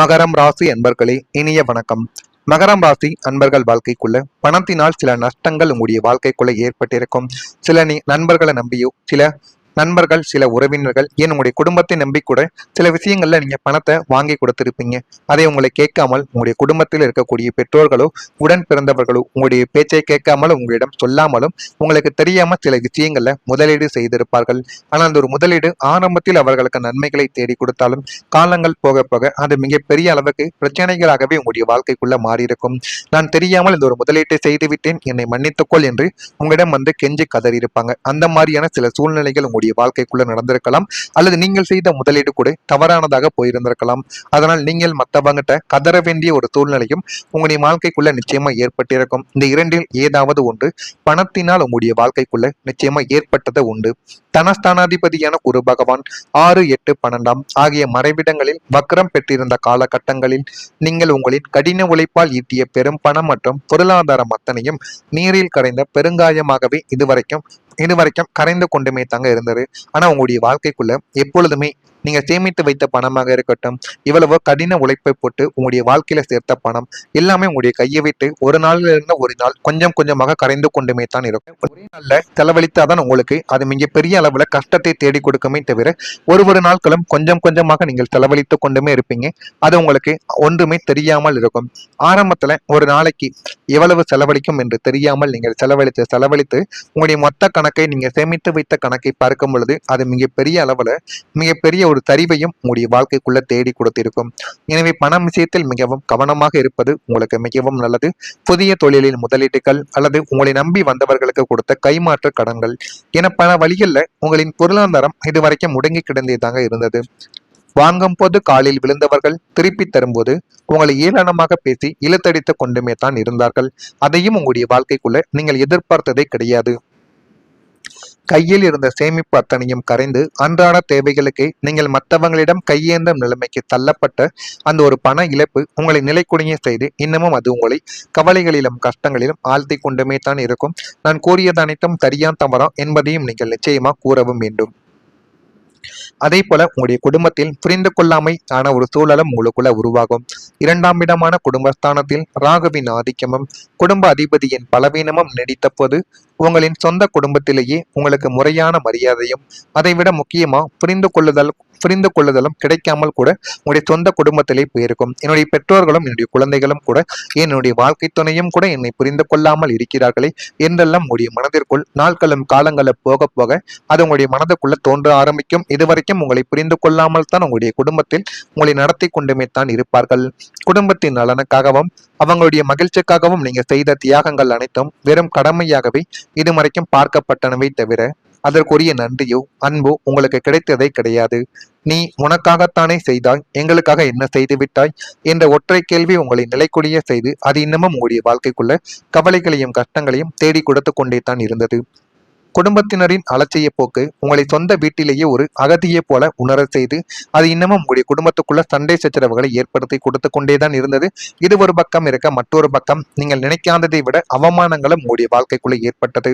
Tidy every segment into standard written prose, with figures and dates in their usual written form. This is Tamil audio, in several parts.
மகரம் ராசி அன்பர்களே, இனிய வணக்கம். மகரம் ராசி அன்பர்கள் வாழ்க்கைக்குள்ள பணத்தினால் சில நஷ்டங்கள் உங்களுடைய வாழ்க்கைக்குள்ள ஏற்பட்டிருக்கும். சில நண்பர்களை நம்பியோ, சில உறவினர்கள், ஏன் உங்களுடைய குடும்பத்தை நம்பி கூட சில விஷயங்கள்ல நீங்க பணத்தை வாங்கி கொடுத்திருப்பீங்க. அதை உங்களை கேட்காமல் உங்களுடைய குடும்பத்தில் இருக்கக்கூடிய பெற்றோர்களோ, உடன் பிறந்தவர்களோ உங்களுடைய பேச்சை கேட்காமல் உங்களிடம் சொல்லாமலும் உங்களுக்கு தெரியாம சில விஷயங்கள்ல முதலீடு செய்திருப்பார்கள். ஆனால் அந்த ஒரு முதலீடு ஆரம்பத்தில் அவர்களுக்கு நன்மைகளை தேடி கொடுத்தாலும் காலங்கள் போக போக அது மிகப்பெரிய அளவுக்கு பிரச்சனைகளாகவே உங்களுடைய வாழ்க்கைக்குள்ள மாறியிருக்கும். நான் தெரியாமல் இந்த ஒரு முதலீட்டை செய்துவிட்டேன், என்னை மன்னித்துக்கொள் என்று உங்களிடம் வந்து கெஞ்சி கதறியிருப்பாங்க. அந்த மாதிரியான சில சூழ்நிலைகள் உங்களுடைய வாழ்க்கைக்குள்ள நடந்திருக்கலாம். அல்லது நீங்கள் செய்த முதலீடு கூட தவறானதாக போயிருந்திருக்கலாம். அதனால் நீங்கள் மற்றவங்கிட்ட கதற வேண்டிய ஒரு சூழ்நிலையும் உங்களுடைய வாழ்க்கைக்குள்ள நிச்சயமா ஏற்பட்டிருக்கும். இந்த இரண்டில் ஏதாவது ஒன்று பணத்தினால் உங்களுடைய வாழ்க்கைக்குள்ள நிச்சயமா ஏற்பட்டது உண்டு. தனஸ்தானாதிபதியான குரு பகவான் 6, 8, 12 ஆகிய மறைவிடங்களில் வக்ரம் பெற்றிருந்த காலகட்டங்களில் நீங்கள் உங்களின் கடின உழைப்பால் ஈட்டிய பெரும் பணம் மற்றும் பொருளாதாரம் அத்தனையும் நீரில் கரைந்த பெருங்காயமாகவே இதுவரைக்கும் கரைந்து கொண்டுமே தாங்க இருந்தது. ஆனா உங்களுடைய வாழ்க்கைக்குள்ள எப்பொழுதுமே நீங்க சேமித்து வைத்த பணமாக இருக்கட்டும், இவ்வளவு கடின உழைப்பை போட்டு உங்களுடைய வாழ்க்கையில சேர்த்த பணம் எல்லாமே உங்களுடைய கையை விட்டு ஒரு நாள்ல இருந்து ஒரு நாள் கொஞ்சம் கொஞ்சமாக கரைந்து கொண்டுமே தான் இருக்கும். ஒரே நாள்ல செலவழித்தாதான் உங்களுக்கு அது மிகப்பெரிய அளவுல கஷ்டத்தை தேடி கொடுக்குமே தவிர ஒரு நாட்களும் கொஞ்சம் கொஞ்சமாக நீங்கள் செலவழித்து கொண்டுமே இருப்பீங்க. அது உங்களுக்கு ஒன்றுமே தெரியாமல் இருக்கும். ஆரம்பத்துல ஒரு நாளைக்கு எவ்வளவு செலவழிக்கும் என்று தெரியாமல் நீங்கள் செலவழித்து உங்களுடைய மொத்த கணக்கை நீங்க சேமித்து வைத்த கணக்கை பார்க்கும் பொழுது அது மிகப்பெரிய ஒரு சரிவையும் உங்களுடைய வாழ்க்கைக்குள்ள தேடி கொடுத்திருக்கும். எனவே பணம் விஷயத்தில் மிகவும் கவனமாக இருப்பது உங்களுக்கு மிகவும் நல்லது. புதிய தொழிலில் முதலீடுகள் அல்லது உங்களை நம்பி வந்தவர்களுக்கு கொடுத்த கைமாற்று கடன்கள் என பல வழிகளில் உங்களின் பொருளாதாரம் இதுவரைக்கும் முடங்கி கிடந்ததாக இருந்தது. வாங்கும் போது காலில் விழுந்தவர்கள் திருப்பி தரும்போது உங்களை ஏளனமாக பேசி இழுத்தடித்து கொண்டுமே தான் இருந்தார்கள். அதையும் உங்களுடைய வாழ்க்கைக்குள்ள நீங்கள் எதிர்பார்த்ததே கிடையாது. கையில் இருந்த சேமிப்பு அத்தனையும் கரைந்து அன்றாட தேவைகளுக்கு நீங்கள் மற்றவங்களிடம் கையேந்தும் நிலைமைக்கு தள்ளப்பட்ட அந்த ஒரு பண இழப்பு உங்களை நிலைக்குடிய செய்து இன்னமும் அது உங்களை கவலைகளிலும் கஷ்டங்களிலும் ஆழ்த்தி கொண்டுமே தான் இருக்கும். நான் கூறியது அனைத்தும் சரியா தவறா என்பதையும் நீங்கள் நிச்சயமா கூறவும் வேண்டும். அதே போல உங்களுடைய குடும்பத்தில் புரிந்து கொள்ளாமை ஆன ஒரு சூழலும் உங்களுக்குள்ள உருவாகும். 2ஆம் இடமான குடும்பஸ்தானத்தில் ராகுவின் ஆதிக்கமும் குடும்ப அதிபதியின் பலவீனமும் நீடித்த போது உங்களின் சொந்த குடும்பத்திலேயே உங்களுக்கு முறையான மரியாதையும் அதைவிட முக்கியமா புரிந்து கொள்ளுதலும் கிடைக்காமல் கூட உங்களுடைய சொந்த குடும்பத்திலே போயிருக்கும். என்னுடைய பெற்றோர்களும் என்னுடைய குழந்தைகளும் கூட என்னுடைய வாழ்க்கை துணையும் கூட என்னை புரிந்து கொள்ளாமல் இருக்கிறார்களே என்றெல்லாம் உங்களுடைய மனதிற்குள் நாட்களும் காலங்களும் போக போக அது உங்களுடைய மனதுக்குள்ள தோன்ற ஆரம்பிக்கும். இதுவரைக்கும் உங்களை புரிந்து கொள்ளாமல் தான் உங்களுடைய குடும்பத்தில் உங்களை நடத்தி கொண்டுமே தான் இருப்பார்கள். குடும்பத்தின் நலனுக்காகவும் அவங்களுடைய மகிழ்ச்சிக்காகவும் நீங்க செய்த தியாகங்கள் அனைத்தும் வெறும் கடமையாகவே இதுவரைக்கும் பார்க்கப்பட்டனவே தவிர அதற்குரிய நன்றியோ அன்போ உங்களுக்கு கிடைத்ததே கிடையாது. நீ உனக்காகத்தானே செய்தாய், எங்களுக்காக என்ன செய்து விட்டாய் என்ற ஒற்றை கேள்வி உங்களை நிலைக்குடிய செய்து அது இன்னமும் உங்களுடைய வாழ்க்கைக்குள்ள கவலைகளையும் கஷ்டங்களையும் தேடி கொடுத்து கொண்டே தான் இருந்தது. குடும்பத்தினரின் அலட்சிய போக்கு உங்களை சொந்த வீட்டிலேயே ஒரு அகதியை போல உணர செய்து அது இன்னமும் உங்களுடைய குடும்பத்துக்குள்ள சண்டை சச்சரவுகளை ஏற்படுத்தி கொடுத்து கொண்டேதான் இருந்தது. இது ஒரு பக்கம் இருக்க, மற்றொரு பக்கம் நீங்கள் நினைக்காததை விட அவமானங்களும் உங்களுடைய வாழ்க்கைக்குள்ள ஏற்பட்டது.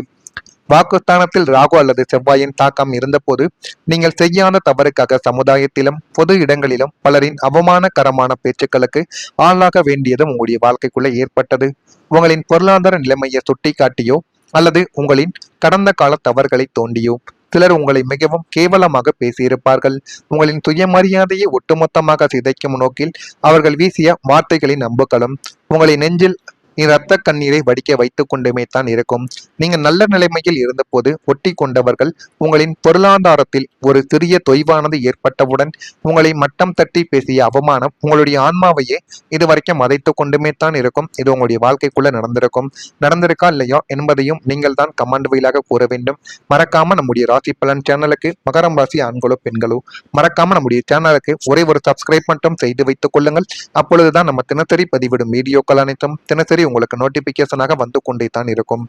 வாக்குஸ்தானத்தில் ராகு அல்லது செவ்வாயின் தாக்கம் இருந்தபோது நீங்கள் செய்யாத தவறுக்காக சமுதாயத்திலும் பொது இடங்களிலும் பலரின் அவமானகரமான பேச்சுக்களுக்கு ஆளாக வேண்டியதும் உங்களுடைய வாழ்க்கைக்குள்ள ஏற்பட்டது. உங்களின் பொருளாதார நிலைமையை சுட்டி காட்டியோ அல்லது உங்களின் கடந்த கால தவறுகளை தோண்டியோ சிலர் உங்களை மிகவும் கேவலமாக பேசியிருப்பார்கள். உங்களின் சுயமரியாதையை ஒட்டுமொத்தமாக சிதைக்கும் நோக்கில் அவர்கள் வீசிய வார்த்தைகளின் அம்புகளும் உங்களை நெஞ்சில் இரத்த கண்ணீரை வடிக்க வைத்துக் கொண்டுமே தான் இருக்கும். நீங்கள் நல்ல நிலைமையில் இருந்தபோது ஒட்டி கொண்டவர்கள் உங்களின் பொருளாதாரத்தில் ஒரு சிறிய தொய்வானது ஏற்பட்டவுடன் உங்களை மட்டம் தட்டி பேசிய அவமானம் உங்களுடைய ஆன்மாவையே இதுவரைக்கும் மதைத்து கொண்டுமே தான் இருக்கும். இது உங்களுடைய வாழ்க்கைக்குள்ள நடந்திருக்கா இல்லையா என்பதையும் நீங்கள் தான் கமெண்ட் வழியாக கூற வேண்டும். மறக்காம நம்முடைய ராசி பலன் சேனலுக்கு, மகரம் ராசி ஆண்களோ பெண்களோ, மறக்காம நம்முடைய சேனலுக்கு ஒரே ஒரு சப்ஸ்கிரைப் மட்டும் செய்து வைத்துக் கொள்ளுங்கள். அப்பொழுதுதான் நம்ம தினசரி பதிவிடும் வீடியோக்கள் அனைத்தும் தினசரி உங்களுக்கு நோட்டிபிகேஷனாக வந்து கொண்டே தான் இருக்கும்.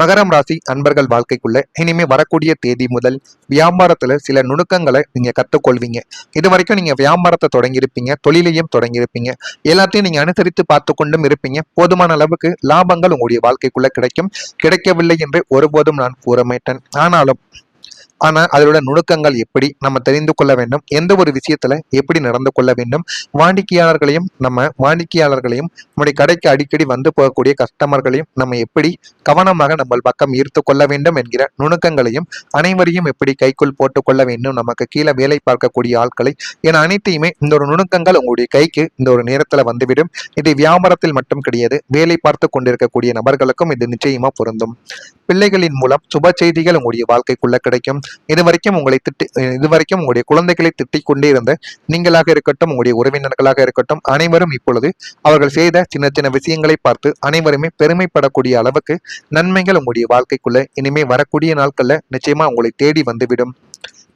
மகரம் ராசி அன்பர்கள் வாழ்க்கைக்குள்ள இனிமே வரக்கூடிய தேதி முதல் வியாபாரத்துல சில நுணுக்கங்களை நீங்க கற்றுக்கொள்வீங்க. இது வரைக்கும் நீங்க வியாபாரத்தை தொடங்கியிருப்பீங்க, தொழிலையும் தொடங்கியிருப்பீங்க, எல்லாத்தையும் நீங்க அனுசரித்து பார்த்து கொண்டும் இருப்பீங்க. போதுமான அளவுக்கு லாபங்கள் உங்களுடைய வாழ்க்கைக்குள்ள கிடைக்கவில்லை என்று ஒருபோதும் நான் கூற மாட்டேன். ஆனாலும் ஆனா அதோட நுணுக்கங்கள் எப்படி நம்ம தெரிந்து கொள்ள வேண்டும், எந்த ஒரு விஷயத்துல எப்படி நடந்து கொள்ள வேண்டும், வாடிக்கையாளர்களையும் நம்முடைய கடைக்கு அடிக்கடி வந்து போகக்கூடிய கஸ்டமர்களையும் நம்ம எப்படி கவனமாக நம்ம பக்கம் ஈர்த்து கொள்ள வேண்டும் என்கிற நுணுக்கங்களையும் அனைவரையும் எப்படி கைக்குள் போட்டுக் கொள்ள வேண்டும், நமக்கு கீழே வேலை பார்க்கக்கூடிய ஆட்களை என அனைத்தையுமே இந்த ஒரு நுணுக்கங்கள் உங்களுடைய கைக்கு இந்த ஒரு நேரத்துல வந்துவிடும். இது வியாபாரத்தில் மட்டும் கிடையாது, வேலை பார்த்து கொண்டிருக்கக்கூடிய நபர்களுக்கும் இது நிச்சயமா பொருந்தும். பிள்ளைகளின் மூலம் சுப செய்திகள் உங்களுடைய வாழ்க்கைக்குள்ள கிடைக்கும். இதுவரைக்கும் உங்களுடைய குழந்தைகளை திட்டிக் கொண்டே இருந்த நீங்களாக இருக்கட்டும், உங்களுடைய உறவினர்களாக இருக்கட்டும், அனைவரும் இப்பொழுது அவர்கள் செய்த சின்ன சின்ன விஷயங்களை பார்த்து அனைவருமே பெருமைப்படக்கூடிய அளவுக்கு நன்மைகள் உங்களுடைய வாழ்க்கைக்குள்ள இனிமே வரக்கூடிய நாட்கள்ல நிச்சயமா உங்களை தேடி வந்துவிடும்.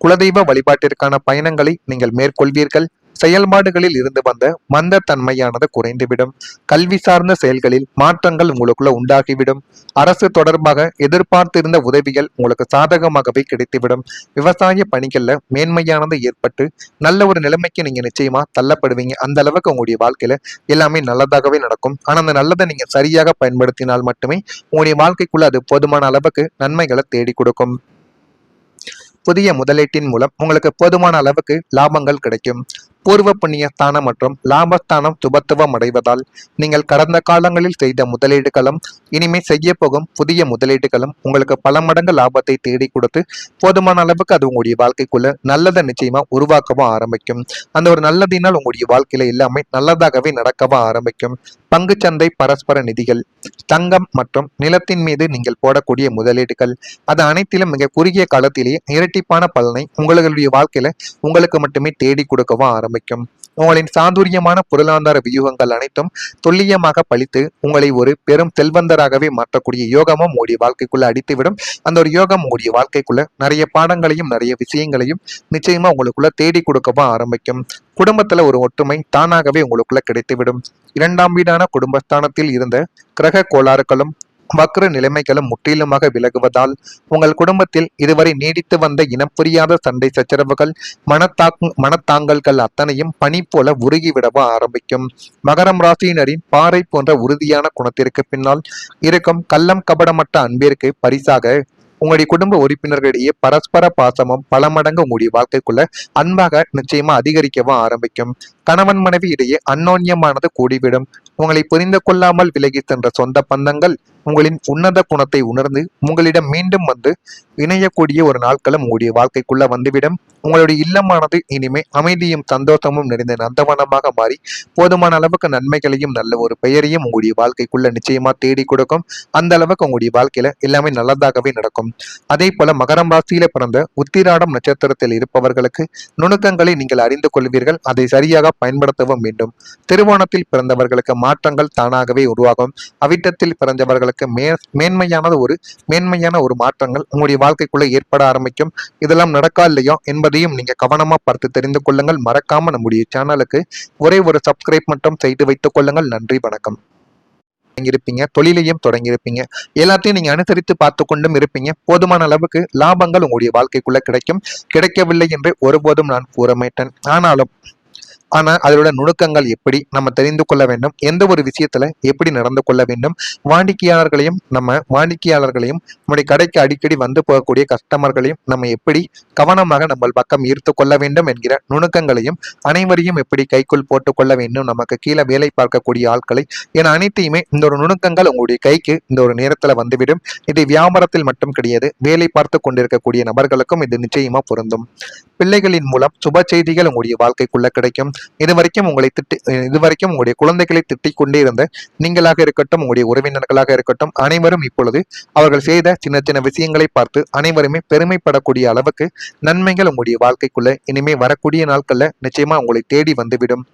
குலதெய்வ வழிபாட்டிற்கான பயணங்களை நீங்கள் மேற்கொள்வீர்கள். செயல்பாடுகளில் இருந்து வந்த மந்தத்தன்மையானது குறைந்துவிடும். கல்வி சார்ந்த செயல்களில் மாற்றங்கள் உங்களுக்குள்ள உண்டாகிவிடும். அரசு தொடர்பாக எதிர்பார்த்திருந்த உதவிகள் உங்களுக்கு சாதகமாகவே கிடைத்துவிடும். விவசாய பணிகள்ல மேன்மையானது ஏற்பட்டு நல்ல ஒரு நிலைமைக்கு நீங்க நிச்சயமா தள்ளப்படுவீங்க. அந்த அளவுக்கு உங்களுடைய வாழ்க்கையில எல்லாமே நல்லதாகவே நடக்கும். ஆனா அந்த நல்லதை நீங்க சரியாக பயன்படுத்தினால் மட்டுமே உங்களுடைய வாழ்க்கைக்குள்ள அது போதுமான அளவுக்கு நன்மைகளை தேடி கொடுக்கும். புதிய முதலீட்டின் மூலம் உங்களுக்கு போதுமான அளவுக்கு லாபங்கள் கிடைக்கும். பூர்வ புண்ணிய ஸ்தானம் மற்றும் லாபஸ்தானம் சுபத்துவம் அடைவதால் நீங்கள் கடந்த காலங்களில் செய்த முதலீடுகளும் இனிமே செய்ய போகும் புதிய முதலீடுகளும் உங்களுக்கு பல மடங்கு லாபத்தை தேடி கொடுத்து போதுமான அளவுக்கு அது உங்களுடைய வாழ்க்கைக்குள்ள நல்லதை நிச்சயமா உருவாக்கவும் ஆரம்பிக்கும். அந்த ஒரு நல்லதினால் உங்களுடைய வாழ்க்கையில எல்லாமே நல்லதாகவே நடக்கவும் ஆரம்பிக்கும். பங்குச்சந்தை, பரஸ்பர நிதிகள், தங்கம் மற்றும் நிலத்தின் மீது நீங்கள் போடக்கூடிய முதலீடுகள், அது அனைத்திலும் மிக குறுகிய காலத்திலேயே இரட்டிப்பான பலனை உங்களுடைய வாழ்க்கையில உங்களுக்கு மட்டுமே தேடி கொடுக்கவும் ஆரம்பிக்கும். உங்களின் சாதுரியமான பொருளாதார வியூகங்கள் அனைத்தும் துல்லியமாக பழித்து உங்களை ஒரு பெரும் செல்வந்தராகவே மாற்றக்கூடிய யோகமும் உங்களுடைய வாழ்க்கைக்குள்ள அடித்துவிடும். அந்த ஒரு யோகம் உங்களுடைய வாழ்க்கைக்குள்ள நிறைய பாடங்களையும் நிறைய விஷயங்களையும் நிச்சயமா உங்களுக்குள்ள தேடி கொடுக்கவும் ஆரம்பிக்கும். குடும்பத்துல ஒரு ஒற்றுமை தானாகவே உங்களுக்குள்ள கிடைத்துவிடும். இரண்டாம் வீடான குடும்பஸ்தானத்தில் இருந்த கிரக கோளாறுகளும் வக்ர நிலைமைகளும் முற்றிலுமாக விலகுவதால் உங்கள் குடும்பத்தில் இதுவரை நீடித்து வந்த இனம் புரியாத சண்டை சச்சரவுகள், மனத்தாங்கல்கள் அத்தனையும் பனி போல உருகிவிடவும் ஆரம்பிக்கும். மகரம் ராசியினரின் பாறை போன்ற உறுதியான குணத்திற்கு பின்னால் இருக்கும் கள்ளம் கபடமற்ற அன்பிற்கு பரிசாக உங்களுடைய குடும்ப உறுப்பினர்களிடையே பரஸ்பர பாசமும் பல மடங்கு உங்களுடைய வாழ்க்கைக்குள்ள அன்பாக நிச்சயமா அதிகரிக்கவும் ஆரம்பிக்கும். கணவன் மனைவி இடையே அந்யோன்யமானது கூடிவிடும். உங்களை புரிந்து கொள்ளாமல் விலகி சென்ற சொந்த பந்தங்கள் உங்களின் உன்னத குணத்தை உணர்ந்து உங்களிடம் மீண்டும் வந்து இணையக்கூடிய ஒரு நாட்களும் உங்களுடைய வாழ்க்கைக்குள்ள வந்துவிடும். உங்களுடைய இல்லமானது இனிமே அமைதியும் சந்தோஷமும் நிறைந்த நந்தவனமாக மாறி போதுமான அளவுக்கு நன்மைகளையும் நல்ல ஒரு பெயரையும் உங்களுடைய வாழ்க்கைக்குள்ள நிச்சயமா தேடி கொடுக்கும். அந்த அளவுக்கு உங்களுடைய வாழ்க்கையில எல்லாமே நல்லதாகவே நடக்கும். அதே போல மகரம் ராசியில பிறந்த உத்திராடம் நட்சத்திரத்தில் இருப்பவர்களுக்கு நுணுக்கங்களை நீங்கள் அறிந்து கொள்வீர்கள். அதை சரியாக பயன்படுத்தவும் வேண்டும். திருவோணத்தில் பிறந்தவர்களுக்கு மாற்றங்கள் தானாகவே உருவாகும். அவிட்டத்தில் பிறந்தவர்களுக்கு மேன்மையான ஒரு மாற்றங்கள் உங்களுடைய வாழ்க்கைக்குள்ள ஏற்பட ஆரம்பிக்கும். இதெல்லாம் நடக்கா இல்லையோ என்பதையும் நீங்க கவனமா பார்த்து தெரிந்து கொள்ளுங்கள். மறக்காம நம்முடைய சேனலுக்கு ஒரே ஒரு சப்ஸ்கிரைப் மட்டும் செய்து வைத்துக் கொள்ளுங்கள். நன்றி, வணக்கம். இருப்பீங்க, தொழிலையும் தொடங்கியிருப்பீங்க, எல்லாத்தையும் நீங்க அனுசரித்து பார்த்து கொண்டும் இருப்பீங்க. போதுமான அளவுக்கு லாபங்கள் உங்களுடைய வாழ்க்கைக்குள்ள கிடைக்கவில்லை என்று ஒருபோதும் நான் கூற மாட்டேன். ஆனா அதோட நுணுக்கங்கள் எப்படி நம்ம தெரிந்து கொள்ள வேண்டும், எந்த ஒரு விஷயத்துல எப்படி நடந்து கொள்ள வேண்டும், வாடிக்கையாளர்களையும் நம்முடைய கடைக்கு அடிக்கடி வந்து போகக்கூடிய கஸ்டமர்களையும் நம்ம எப்படி கவனமாக நம்ம பக்கம் ஈர்த்து கொள்ள வேண்டும் என்கிற நுணுக்கங்களையும் அனைவரையும் எப்படி கைக்குள் போட்டுக் கொள்ள வேண்டும், நமக்கு கீழே வேலை பார்க்கக்கூடிய ஆட்களை என அனைத்தையுமே இந்த ஒரு நுணுக்கங்கள் உங்களுடைய கைக்கு இந்த ஒரு நேரத்துல வந்துவிடும். இது வியாபாரத்தில் மட்டும் கிடையாது, வேலை பார்த்து கொண்டிருக்கக்கூடிய நபர்களுக்கும் இது நிச்சயமா பொருந்தும். பிள்ளைகளின் மூலம் சுப செய்திகள் உங்களுடைய வாழ்க்கைக்குள்ள கிடைக்கும். இதுவரைக்கும் உங்களுடைய குழந்தைகளை திட்டிக் கொண்டே இருந்த நீங்களாக இருக்கட்டும், உங்களுடைய உறவினர்களாக இருக்கட்டும், அனைவரும் இப்பொழுது அவர்கள் செய்த சின்ன சின்ன விஷயங்களை பார்த்து அனைவருமே பெருமைப்படக்கூடிய அளவுக்கு நன்மைகள் உங்களுடைய வாழ்க்கைக்குள்ள இனிமே வரக்கூடிய நாட்கள்ல நிச்சயமா உங்களை தேடி வந்துவிடும்.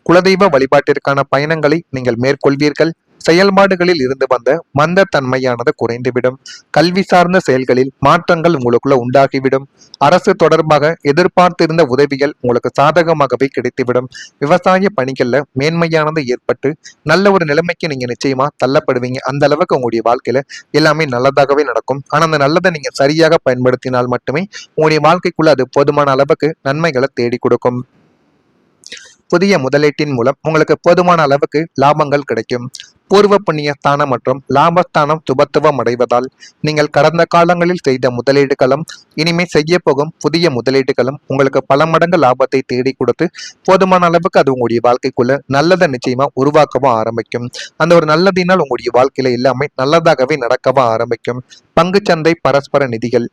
குலதெய்வ வழிபாட்டிற்கான பயணங்களை நீங்கள் மேற்கொள்வீர்கள். செயல்பாடுகளில் இருந்து வந்த மந்தத்தன்மையானது குறைந்துவிடும். கல்வி சார்ந்த செயல்களில் மாற்றங்கள் உங்களுக்குள்ள உண்டாகிவிடும். அரசு தொடர்பாக எதிர்பார்த்திருந்த உதவிகள் உங்களுக்கு சாதகமாகவே கிடைத்துவிடும். விவசாய பணிகள்ல மேன்மையானது ஏற்பட்டு நல்ல ஒரு நிலைமைக்கு நீங்க நிச்சயமா தள்ளப்படுவீங்க. அந்த அளவுக்கு உங்களுடைய வாழ்க்கையில எல்லாமே நல்லதாகவே நடக்கும். ஆனா அந்த நல்லதை நீங்க சரியாக பயன்படுத்தினால் மட்டுமே உங்களுடைய வாழ்க்கைக்குள்ள அது போதுமான அளவுக்கு நன்மைகளை தேடி கொடுக்கும். புதிய முதலீட்டின் மூலம் உங்களுக்கு போதுமான அளவுக்கு லாபங்கள் கிடைக்கும். பூர்வ புண்ணிய ஸ்தானம் மற்றும் லாபஸ்தானம் சுபத்துவம் அடைவதால் நீங்கள் கடந்த காலங்களில் செய்த முதலீடுகளும் இனிமே செய்ய போகும் புதிய முதலீடுகளும் உங்களுக்கு பல மடங்கு லாபத்தை தேடி கொடுத்து போதுமான அளவுக்கு அது உங்களுடைய வாழ்க்கைக்குள்ள நல்லதை நிச்சயமா உருவாக்கவும் ஆரம்பிக்கும். அந்த ஒரு நல்லதினால் உங்களுடைய வாழ்க்கையில எல்லாமே நல்லதாகவே நடக்கவும் ஆரம்பிக்கும். பங்குச்சந்தை, பரஸ்பர நிதிகள்,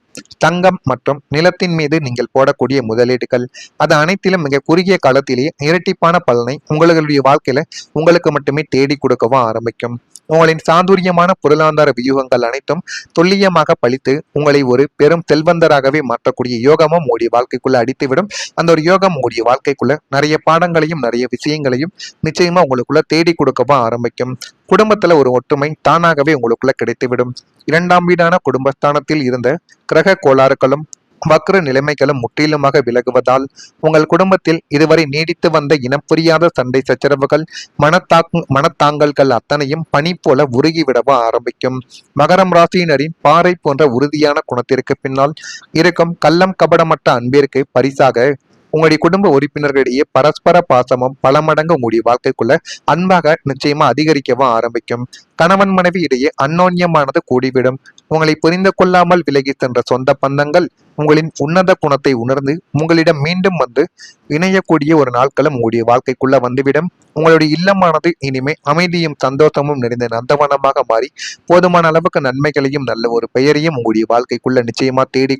தங்கம் மற்றும் நிலத்தின் மீது நீங்கள் போடக்கூடிய முதலீடுகள், அது அனைத்திலும் மிக குறுகிய காலத்திலேயே இரட்டிப்பான பலனை உங்களுடைய வாழ்க்கையில உங்களுக்கு மட்டுமே தேடி கொடுக்கவும் ஆரம்பிக்கும். உங்களின் சாதுரியமான பொருளாதார வியூகங்கள் அனைத்தும் துல்லியமாக பழித்து உங்களை ஒரு பெரும் செல்வந்தராகவே மாற்றக்கூடிய யோகமும் உங்களுடைய வாழ்க்கைக்குள்ள அடித்துவிடும். அந்த ஒரு யோகம் உங்களுடைய வாழ்க்கைக்குள்ள நிறைய பாடங்களையும் நிறைய விஷயங்களையும் நிச்சயமா உங்களுக்குள்ள தேடி கொடுக்கவும் ஆரம்பிக்கும். குடும்பத்துல ஒரு ஒற்றுமை தானாகவே உங்களுக்குள்ள கிடைத்துவிடும். இரண்டாம் வீடான குடும்பஸ்தானத்தில் இருந்த கிரக கோளாறுகளும் வக்ர நிலைமைகளும் முற்றிலுமாக விலகுவதால் உங்கள் குடும்பத்தில் இதுவரை நீடித்து வந்த இனம் புரியாத சண்டை சச்சரவுகள், மனத்தாங்கல்கள் அத்தனையும் பனி போல உருகிவிடவ ஆரம்பிக்கும். மகரம் ராசியினரின் பாறை போன்ற உறுதியான குணத்திற்கு பின்னால் இருக்கும் கள்ளம் கபடமற்ற அன்பிற்கு பரிசாக உங்களுடைய குடும்ப உறுப்பினர்களிடையே பரஸ்பர பாசமும் பல மடங்கு உங்களுடைய வாழ்க்கைக்குள்ள அன்பாக நிச்சயமா அதிகரிக்கவும் ஆரம்பிக்கும். கணவன் மனைவி இடையே அந்யோன்யமானது கூடிவிடும். உங்களை புரிந்து கொள்ளாமல் விலகி சென்ற சொந்த பந்தங்கள் உங்களின் உன்னத குணத்தை உணர்ந்து உங்களிடம் மீண்டும் வந்து இணையக்கூடிய ஒரு நாட்களும் உங்களுடைய வாழ்க்கைக்குள்ள வந்துவிடும். உங்களுடைய இல்லமானது இனிமே அமைதியும் சந்தோஷமும் நிறைந்த நந்தவனமாக மாறி போதுமான அளவுக்கு நன்மைகளையும் நல்ல ஒரு பெயரையும் உங்களுடைய வாழ்க்கைக்குள்ள நிச்சயமா தேடி